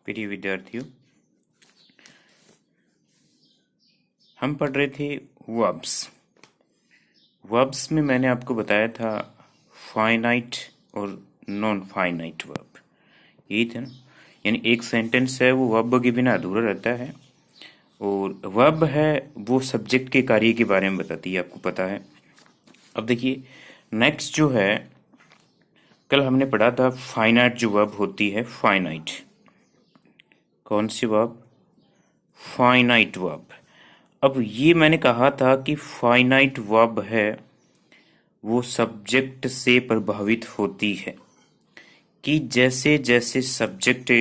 प्रिय विद्यार्थियों, हम पढ़ रहे थे वर्ब्स में मैंने आपको बताया था फाइनाइट और नॉन फाइनाइट वर्ब, यही था ना। यानी एक सेंटेंस है वो वर्ब के बिना अधूरा रहता है, और वर्ब है वो सब्जेक्ट के कार्य के बारे में बताती है, आपको पता है। अब देखिए नेक्स्ट जो है, कल हमने पढ़ा था फाइनाइट जो वर्ब होती है, फाइनाइट। कौन सी वर्ब? Finite verb. अब ये मैंने कहा था कि फाइनाइट वर्ब है वो सब्जेक्ट से प्रभावित होती है, कि जैसे जैसे सब्जेक्ट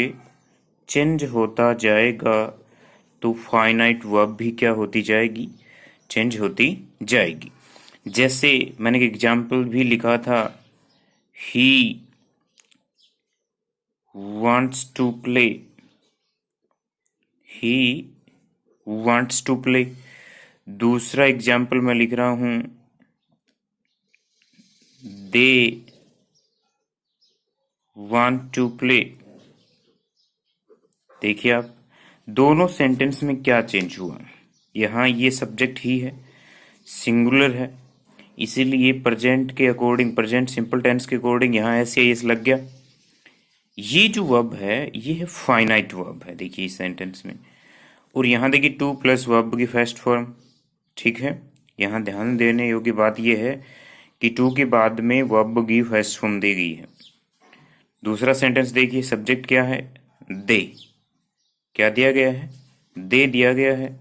चेंज होता जाएगा तो फाइनाइट वर्ब भी क्या होती जाएगी? चेंज होती जाएगी। जैसे मैंने एक एग्जाम्पल भी लिखा था, he wants to play, he wants to play. दूसरा एग्जाम्पल मैं लिख रहा हूं, दे want टू प्ले। देखिए आप, दोनों सेंटेंस में क्या चेंज हुआ। यहाँ ये सब्जेक्ट ही है, सिंगुलर है, इसीलिए प्रेजेंट के अकॉर्डिंग, प्रेजेंट सिंपल टेंस के अकॉर्डिंग यहाँ एस या एस लग गया। ये जो वर्ब है ये है फाइनाइट वर्ब है, देखिए इस सेंटेंस में। और यहाँ देखिए टू प्लस वर्ब की फर्स्ट फॉर्म, ठीक है। यहाँ ध्यान देने योग्य बात यह है कि टू के बाद में वर्ब की फर्स्ट फॉर्म दी गई है। दूसरा सेंटेंस देखिए, सब्जेक्ट क्या है? दे। क्या दिया गया है? दे दिया गया है।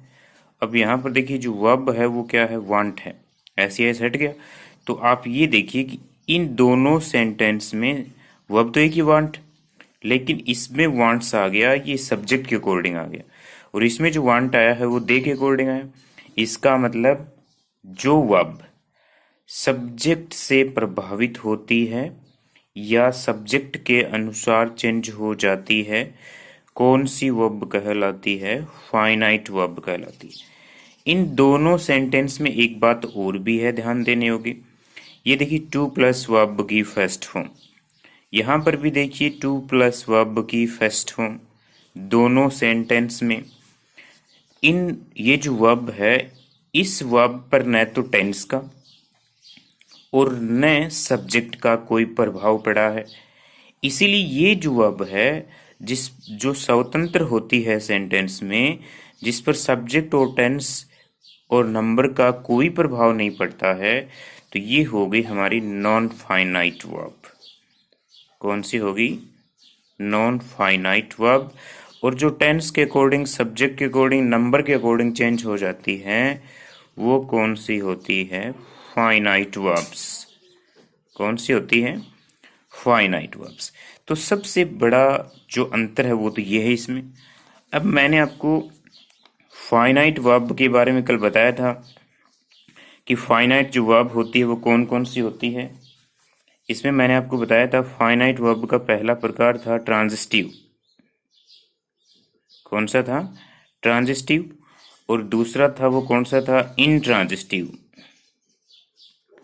अब यहाँ पर देखिए जो वर्ब है वो क्या है? वांट है। ऐसे ऐसे हट गया। तो आप ये देखिए कि इन दोनों सेंटेंस में वर्ब तो एक ही वांट, लेकिन इसमें वांट्स आ गया, ये सब्जेक्ट के अकॉर्डिंग आ गया, और इसमें जो वांट आया है वो दे के अकॉर्डिंग आया। इसका मतलब जो वर्ब सब्जेक्ट से प्रभावित होती है या सब्जेक्ट के अनुसार चेंज हो जाती है, कौन सी वर्ब कहलाती है? फाइनाइट वर्ब कहलाती है। इन दोनों सेंटेंस में एक बात और भी है ध्यान देने योग्य। ये देखिए टू प्लस वर्ब की फर्स्ट फॉर्म, यहाँ पर भी देखिए टू प्लस वर्ब की फर्स्ट फॉर्म। दोनों सेंटेंस में इन ये जो वर्ब है, इस वर्ब पर न तो टेंस का और न सब्जेक्ट का कोई प्रभाव पड़ा है। इसीलिए ये जो वर्ब है जो स्वतंत्र होती है सेंटेंस में, जिस पर सब्जेक्ट और टेंस और नंबर का कोई प्रभाव नहीं पड़ता है, तो ये हो गई हमारी नॉन फाइनाइट वर्ब। कौन सी होगी? Non finite verb. और जो टेंस के अकॉर्डिंग, सब्जेक्ट के अकॉर्डिंग, नंबर के अकॉर्डिंग चेंज हो जाती है, वो कौन सी होती है? Finite verbs. कौन सी होती है? Finite verbs. तो सबसे बड़ा जो अंतर है वो तो ये है इसमें। अब मैंने आपको फाइनाइट वर्ब के बारे में कल बताया था कि फाइनाइट जो वर्ब होती है वो कौन कौन सी होती है। इसमें मैंने आपको बताया था फाइनाइट वर्ब का पहला प्रकार था ट्रांजिटिव। कौन सा था? ट्रांजिटिव। और दूसरा था वो कौन सा था? इंट्रांजिटिव।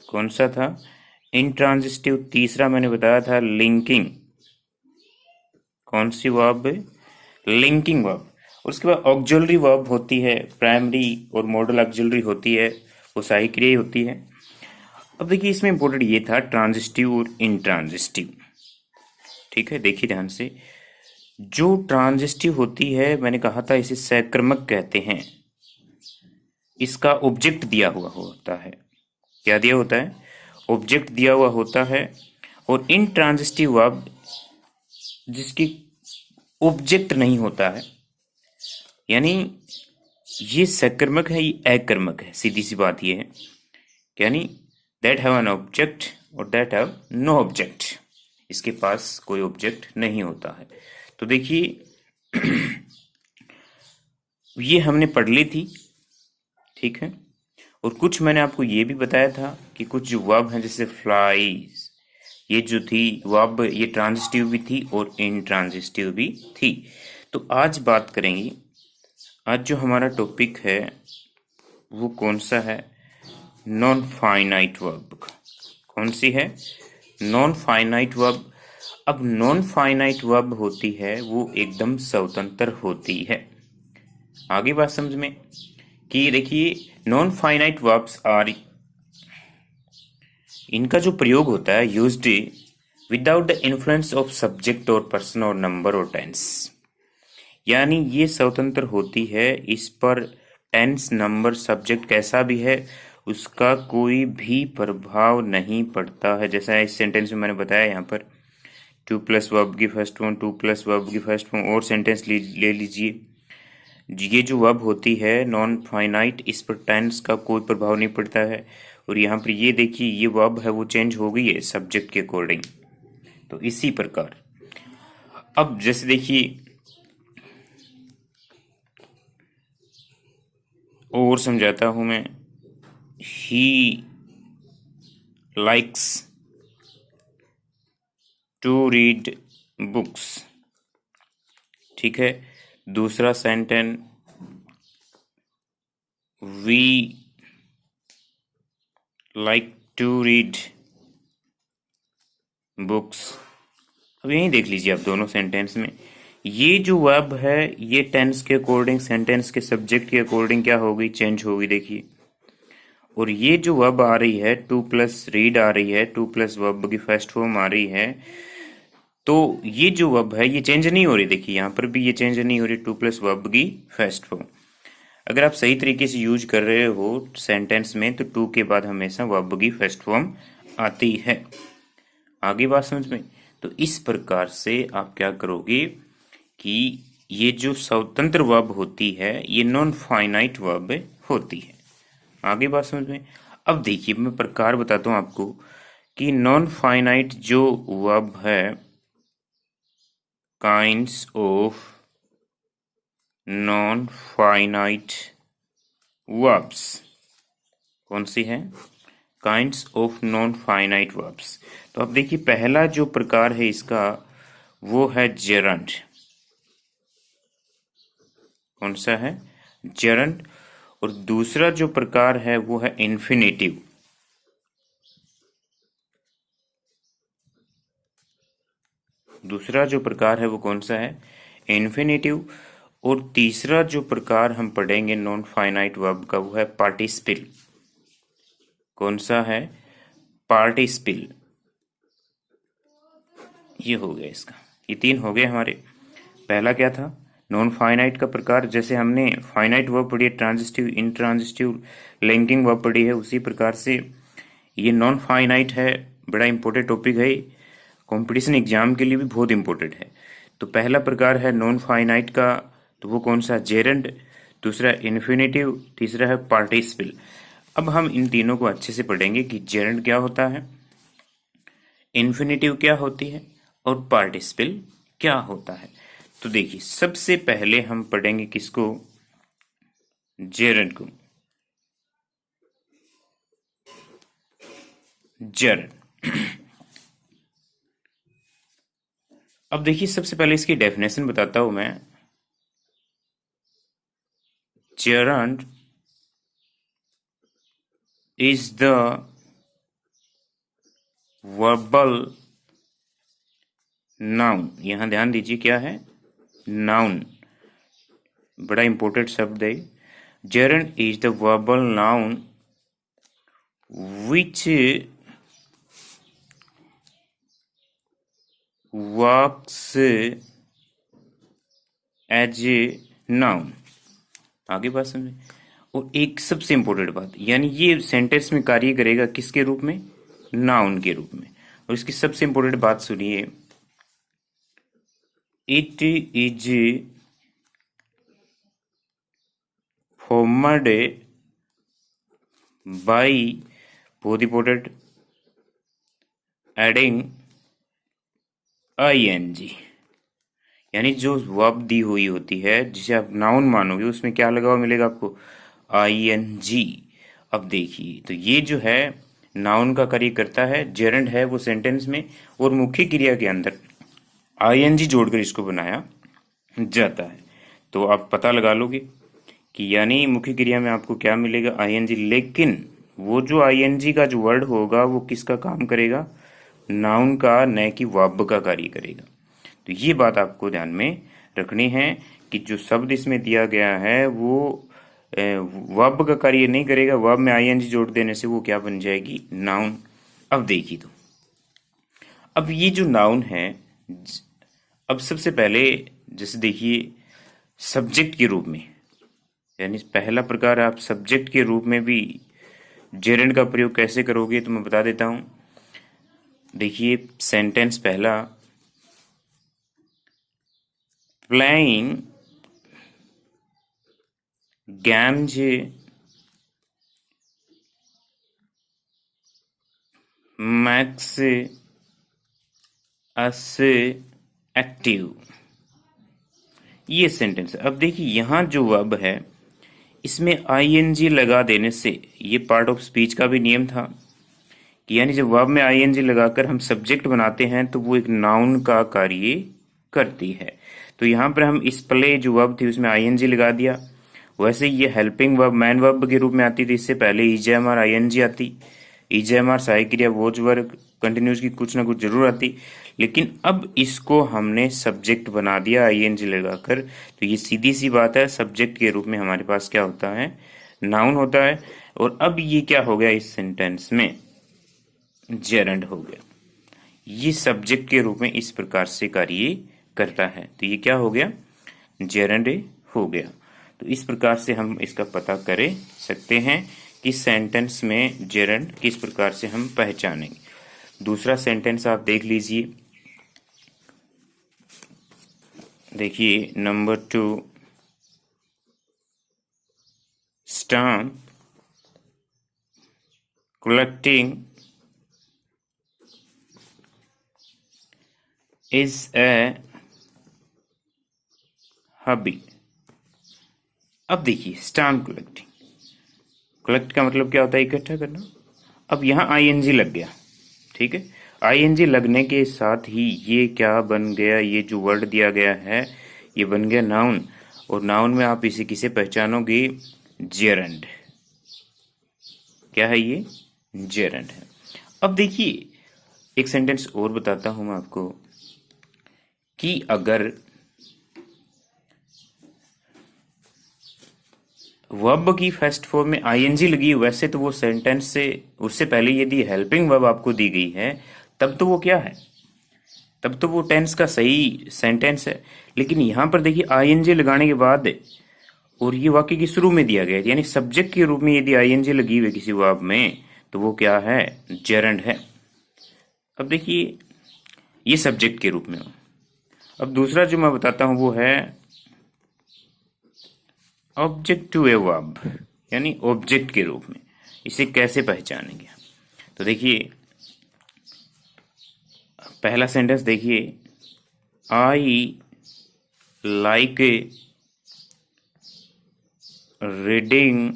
कौन सा था? इंट्रांजिटिव। तीसरा मैंने बताया था लिंकिंग। कौन सी वर्ब? Linking verb. उसके बाद ऑक्सिलरी वर्ब होती है, प्राइमरी और मॉडल ऑक्सिलरी होती है, वो सहायक क्रिया होती है। अब देखिए इसमें इंपॉर्टेंट ये था ट्रांजिटिव और इंट्रांजिटिव, ठीक है। देखिए ध्यान से, जो ट्रांजिटिव होती है मैंने कहा था इसे सकर्मक कहते हैं। इसका ऑब्जेक्ट दिया हुआ होता है। क्या दिया होता है? ऑब्जेक्ट दिया हुआ होता है। और इंट्रांजिटिव वर्ब जिसकी ऑब्जेक्ट नहीं होता है, यानी ये सकर्मक है, ये अकर्मक है। सीधी सी बात ये है, यानी दैट हैव एन ऑब्जेक्ट और दैट हैव नो ऑब्जेक्ट। इसके पास कोई ऑब्जेक्ट नहीं होता है। तो देखिए ये हमने पढ़ ली थी, ठीक है। और कुछ मैंने आपको ये भी बताया था कि कुछ जो वर्ब हैं जैसे फ्लाइज, ये जो थी वर्ब, ये ट्रांजिटिव भी थी और इंट्रांजिटिव भी थी। तो आज बात करेंगे, आज जो हमारा टॉपिक है वो कौन सा है? नॉन फाइनाइट वर्ब का। कौन सी है? Non finite verb. अब नॉन फाइनाइट वर्ब होती है वो एकदम स्वतंत्र होती है। आगे बात समझ में कि देखिए नॉन फाइनाइट वर्ब्स आर, इनका जो प्रयोग होता है used without the influence of subject और पर्सन और नंबर और टेंस, यानी ये स्वतंत्र होती है, इस पर टेंस नंबर सब्जेक्ट कैसा भी है उसका कोई भी प्रभाव नहीं पड़ता है। जैसा इस सेंटेंस में मैंने बताया यहाँ पर टू प्लस वर्ब की first form, two plus verb की फर्स्ट फॉर्म, और सेंटेंस ले लीजिए। ये जो वर्ब होती है नॉन फाइनाइट, इस पर टेंस का कोई प्रभाव नहीं पड़ता है। और यहाँ पर ये देखिए ये वर्ब है वो चेंज हो गई है सब्जेक्ट के अकॉर्डिंग। तो इसी प्रकार अब जैसे देखिए और समझाता हूं मैं, he likes to read books, ठीक है। दूसरा sentence we like to read books. अब यहीं देख लीजिए आप दोनों सेंटेंस में ये जो वर्ब है ये टेंस के अकॉर्डिंग, सेंटेंस के सब्जेक्ट के अकॉर्डिंग क्या होगी, चेंज होगी देखिए। और ये जो वर्ब आ रही है टू प्लस रीड आ रही है, टू प्लस वर्ब की फर्स्ट फॉर्म आ रही है, तो ये जो वर्ब है ये चेंज नहीं हो रही। देखिए यहाँ पर भी ये चेंज नहीं हो रही, टू प्लस वर्ब की फर्स्ट फॉर्म। अगर आप सही तरीके से यूज कर रहे हो सेंटेंस में तो टू के बाद हमेशा वर्ब की फर्स्ट फॉर्म आती है। आगे बात समझ में। तो इस प्रकार से आप क्या करोगे कि ये जो स्वतंत्र वर्ब होती है ये नॉन फाइनाइट वर्ब होती है। आगे बात समझ में। अब देखिए मैं प्रकार बताता हूं आपको कि नॉन फाइनाइट जो वर्ब है, kinds of non finite verbs कौन सी है, kinds of non finite verbs. तो अब देखिए पहला जो प्रकार है इसका वो है जेरंड। कौन सा है, जेरंड। और दूसरा जो प्रकार है वो है इन्फिनेटिव। दूसरा जो प्रकार है वो कौन सा है, इन्फिनेटिव। और तीसरा जो प्रकार हम पढ़ेंगे नॉन फाइनाइट वर्ब का वो है पार्टिसिपल। कौन सा है, पार्टिसिपल। ये हो गया इसका, ये तीन हो गए हमारे। पहला क्या था, नॉन फाइनाइट का प्रकार, जैसे हमने फाइनाइट वर्ब पढ़ी है ट्रांजिटिव, इंट्रांजिटिव, लिंकिंग वर्ब पढ़ी है, उसी प्रकार से ये नॉन फाइनाइट है। बड़ा इंपॉर्टेंट टॉपिक है, कंपटीशन एग्जाम के लिए भी बहुत इंपॉर्टेंट है। तो पहला प्रकार है नॉन फाइनाइट का, तो वो कौन सा, जेरंड। दूसरा इन्फिनेटिव, तीसरा है पार्टिसिपल। अब हम इन तीनों को अच्छे से पढ़ेंगे कि जेरंड क्या होता है, इन्फिनेटिव क्या होती है और पार्टिसिपल क्या होता है। तो देखिए सबसे पहले हम पढ़ेंगे किसको, जेरंड को। जेरंड। अब देखिए सबसे पहले इसकी डेफिनेशन बताता हूं मैं। Gerund is the verbal noun. यहां ध्यान दीजिए क्या है, नाउन, बड़ा इंपॉर्टेंट शब्द है। Gerund is the verbal noun which works as a noun. आगे बात समझे। और एक सबसे इंपॉर्टेंट बात, यानी ये सेंटेंस में कार्य करेगा किसके रूप में, नाउन के रूप में। और इसकी सबसे इंपॉर्टेंट बात सुनिए, इट इज फॉर्मड बाय, बहुत इंपॉर्टेंट, एडिंग ING। यानी जो वर्ब दी हुई होती है जिसे आप नाउन मानोगे उसमें क्या लगा हुआ मिलेगा आपको, ING। अब देखिए तो ये जो है नाउन का कार्य करता है, जेरंड है वो सेंटेंस में, और मुख्य क्रिया के अंदर ING जोड़कर इसको बनाया जाता है। तो आप पता लगा लोगे कि यानी मुख्य क्रिया में आपको क्या मिलेगा, ING। लेकिन वो जो ING का जो वर्ड होगा वो किसका काम करेगा, नाउन का न कि वर्ब का कार्य करेगा। तो ये बात आपको ध्यान में रखनी है कि जो शब्द इसमें दिया गया है वो वर्ब का कार्य नहीं करेगा, वर्ब में आईएनजी जोड़ देने से वो क्या बन जाएगी, नाउन। अब देखिए, तो अब ये जो नाउन है, अब सबसे पहले जैसे देखिए सब्जेक्ट के रूप में, यानी पहला प्रकार आप सब्जेक्ट के रूप में भी जेरेंड का प्रयोग कैसे करोगे तो मैं बता देता हूं। देखिए सेंटेंस पहला, प्लेइंग गेम्स मैक्स अस एक्टिव, ये सेंटेंस है। अब देखिए यहां जो वर्ब है इसमें आईएनजी लगा देने से, ये पार्ट ऑफ स्पीच का भी नियम था कि यानी जब वर्ब में आईएनजी लगाकर हम सब्जेक्ट बनाते हैं तो वो एक नाउन का कार्य करती है। तो यहाँ पर हम इस प्ले जो वर्ब थी उसमें आईएनजी लगा दिया। वैसे ये हेल्पिंग वर्ब मैन वर्ब के रूप में आती थी, इससे पहले ईजेएमआर आईएनजी आती। ईजेएमआर सहायक क्रिया वोज वर्ग कंटिन्यूस की कुछ ना कुछ जरूर आती, लेकिन अब इसको हमने सब्जेक्ट बना दिया आईएनजी लगाकर। तो ये सीधी सी बात है, सब्जेक्ट के रूप में हमारे पास क्या होता है, नाउन होता है। और अब ये क्या हो गया इस सेंटेंस में, जेरंड हो गया। ये सब्जेक्ट के रूप में इस प्रकार से कार्य करता है, तो ये क्या हो गया, जेरंड हो गया। तो इस प्रकार से हम इसका पता कर सकते हैं कि सेंटेंस में जेरंड किस प्रकार से हम पहचानेंगे। दूसरा सेंटेंस आप देख लीजिए, देखिए number 2, stamp collecting is a hobby। अब देखिए स्टाम्प कलेक्टिंग, कलेक्ट का मतलब क्या होता है, इकट्ठा करना। अब यहाँ आईएनजी लग गया, ठीक है। आईएनजी लगने के साथ ही ये क्या बन गया, ये जो वर्ड दिया गया है ये बन गया नाउन। और नाउन में आप इसे किसे पहचानोगे, जेरंड। क्या है ये, जेरंड है। अब देखिए एक सेंटेंस और बताता हूं मैं आपको कि अगर वर्ब की फर्स्ट फॉर्म में आईएनजी लगी, वैसे तो वो सेंटेंस से उससे पहले यदि हेल्पिंग वर्ब आपको दी गई है तब तो वो क्या है, तब तो वो टेंस का सही सेंटेंस है। लेकिन यहां पर देखिए आईएनजी लगाने के बाद और ये वाक्य के शुरू में दिया गया है, यानी सब्जेक्ट के रूप में यदि आईएनजी लगी हुई किसी वर्ब में तो वो क्या है, जेरंड है। अब देखिए ये सब्जेक्ट के रूप में हो। अब दूसरा जो मैं बताता हूं वो है ऑब्जेक्ट टू ए वर्ब, यानी ऑब्जेक्ट के रूप में। इसे कैसे पहचानेंगे, तो देखिए पहला सेंटेंस देखिए, आई लाइक रीडिंग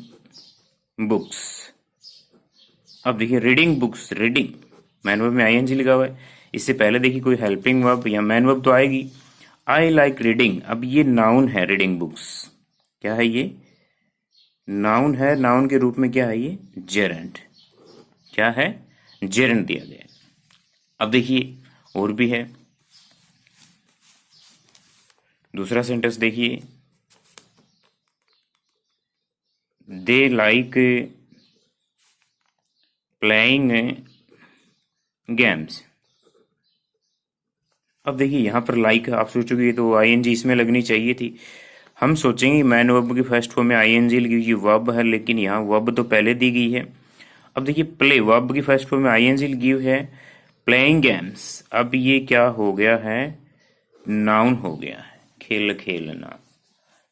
बुक्स। अब देखिए reading books, reading man verb में आईएनजी लिखा हुआ है, इससे पहले देखिए कोई हेल्पिंग वर्ब या मैन वर्ब तो आएगी। आई लाइक रीडिंग, अब ये नाउन है, रीडिंग बुक्स क्या है, ये नाउन है। नाउन के रूप में क्या है ये, जेरंड। क्या है, जेरंड दिया गया। अब देखिए और भी है, दूसरा सेंटेंस देखिए, दे लाइक प्लेइंग गेम्स। अब देखिए यहां पर लाइक आप सोचोगे तो आईएनजी इसमें लगनी चाहिए थी। हम सोचेंगे मैन वर्ब की फर्स्ट फॉर्म में आईएनजी लगी हुई वर्ब है, लेकिन यहाँ वर्ब तो पहले दी गई है। अब देखिए प्ले, वर्ब की फर्स्ट फॉर्म में आईएनजी लगी हुई है, प्लेइंग गेम्स, अब ये क्या हो गया है, नाउन हो गया है, खेल खेलना।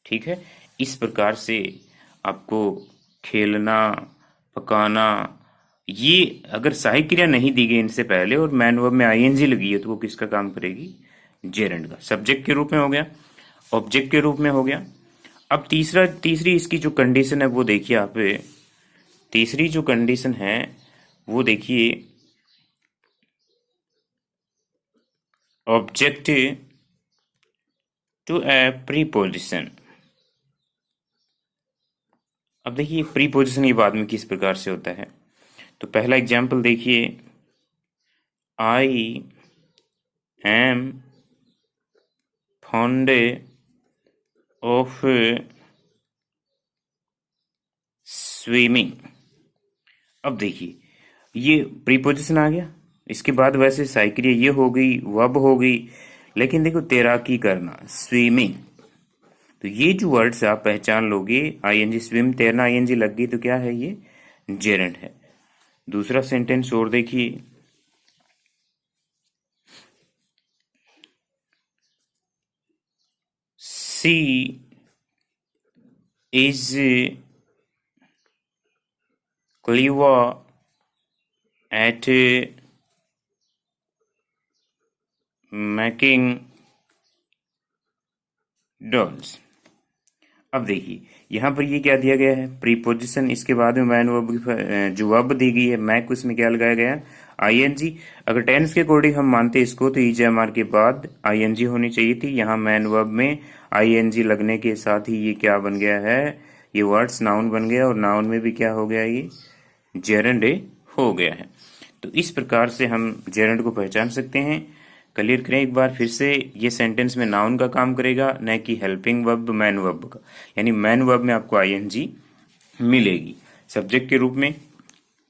ठीक है, इस प्रकार से आपको खेलना, पकाना, ये अगर सहायक क्रिया नहीं दी गई इनसे पहले और मैन वर्ब में आईएनजी लगी है तो वो किसका काम करेगी, जेरंड का। सब्जेक्ट के रूप में हो गया, ऑब्जेक्ट के रूप में हो गया। अब तीसरी इसकी जो कंडीशन है वो देखिए आप, तीसरी जो कंडीशन है वो देखिए, ऑब्जेक्ट टू ए प्रीपोजिशन। अब देखिए प्रीपोजिशन ये बाद में किस प्रकार से होता है, तो पहला एग्जाम्पल देखिए, I am fond of swimming. अब देखिए ये प्रीपोजिशन आ गया, इसके बाद वैसे साइक्रिया ये हो गई, वब हो गई, लेकिन देखो तैराकी करना, स्विमिंग, तो ये जो वर्ड्स आप पहचान लोगे, आईएनजी स्विम तैरना आईएनजी लग गई तो क्या है, ये जेरंड है। दूसरा सेंटेंस और देखिए, she is clever at making dolls. अब देखिए यहाँ पर ये क्या दिया गया है, प्रीपोजिशन, इसके बाद में मैन वर्ब जो वर्ब दी गई है मैक, उसमें क्या लगाया गया है, आईएनजी। अगर टेंस के अकॉर्डिंग हम मानते इसको तो ईजेएमआर के बाद आईएनजी होनी चाहिए थी, यहाँ मैन वर्ब में आईएनजी लगने के साथ ही ये क्या बन गया है, ये वर्ड्स नाउन बन गया, और नाउन में भी क्या हो गया, ये जेरंड हो गया है। तो इस प्रकार से हम जेरंड को पहचान सकते हैं। क्लियर करें एक बार फिर से, ये सेंटेंस में नाउन का काम करेगा, न कि हेल्पिंग वर्ब मैन वर्ब का, यानी मैन वर्ब में आपको आईएनजी मिलेगी सब्जेक्ट के रूप में,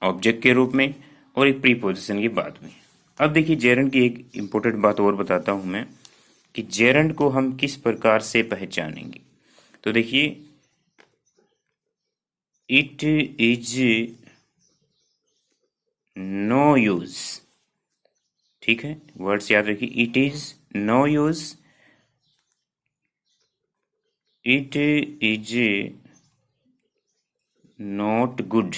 ऑब्जेक्ट के रूप में, और एक प्रीपोजिशन के बाद में। अब देखिए जेरंड की एक इंपॉर्टेंट बात और बताता हूं मैं कि जेरंड को हम किस प्रकार से पहचानेंगे। तो देखिए, इट इज नो यूज, ठीक है, वर्ड्स याद रखिए, it is no use, it is not good.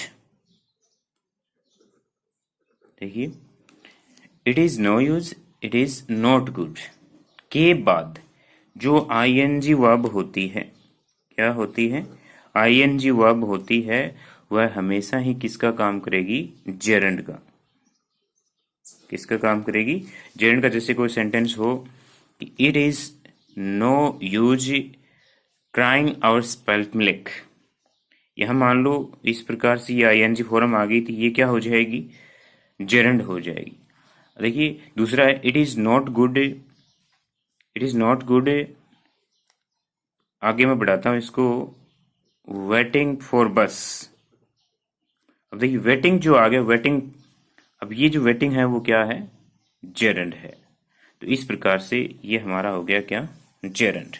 देखिए, it is no use, it is not good के बाद जो आईएनजी वर्ब होती है, क्या होती है, आईएनजी वर्ब होती है, वह हमेशा ही किसका काम करेगी, जेरंड का। किसका काम करेगी, जेरंड का। जैसे कोई सेंटेंस हो कि it is no use crying over spilt milk, यहां मान लो इस प्रकार से ये आईएनजी फॉर्म आ गई थी, ये क्या हो जाएगी, जेरंड हो जाएगी। देखिए दूसरा है, it is not good, it is not good, आगे मैं बढ़ाता हूं इसको, वेटिंग फॉर बस। अब देखिए वेटिंग जो आ गया, वेटिंग, अब ये जो वेटिंग है वो क्या है, जेरंड है। तो इस प्रकार से ये हमारा हो गया क्या, जेरंड।